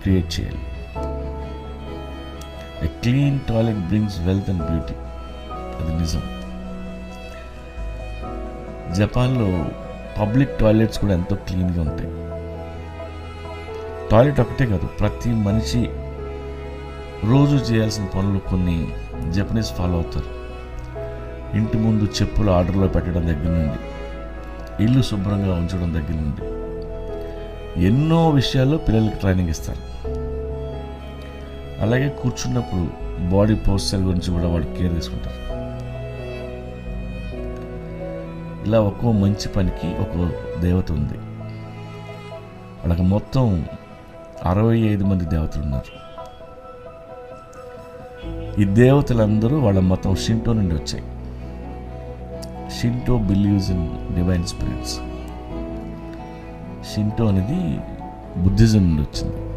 Create చేయాలి. A clean toilet brings wealth and beauty. అది నిజం. జపాన్లో పబ్లిక్ టాయిలెట్స్ కూడా ఎంతో క్లీన్గా ఉంటాయి. టాయిలెట్ ఒకటే కాదు, ప్రతి మనిషి రోజు చేయాల్సిన పనులు కొన్ని జపనీస్ ఫాలో అవుతారు. ఇంటి ముందు చెప్పులు ఆర్డర్లో పెట్టడం దగ్గర నుండి, ఇల్లు శుభ్రంగా ఉంచడం దగ్గర నుండి ఎన్నో విషయాల్లో పిల్లలకి ట్రైనింగ్ ఇస్తారు. అలాగే కూర్చున్నప్పుడు బాడీ పోస్చర్ గురించి కూడా వాడు కేర్ తీసుకుంటారు. ఇలా ఒక్కో మంచి పనికి ఒక్కో దేవత ఉంది. వాళ్ళకి మొత్తం 65 మంది దేవతలు ఉన్నారు. ఈ దేవతలందరూ వాళ్ళ మతం షింటో నుండి వచ్చాయి. Shinto believes in divine spirits. Shinto అనేది బుద్ధిజం నుండి వచ్చింది.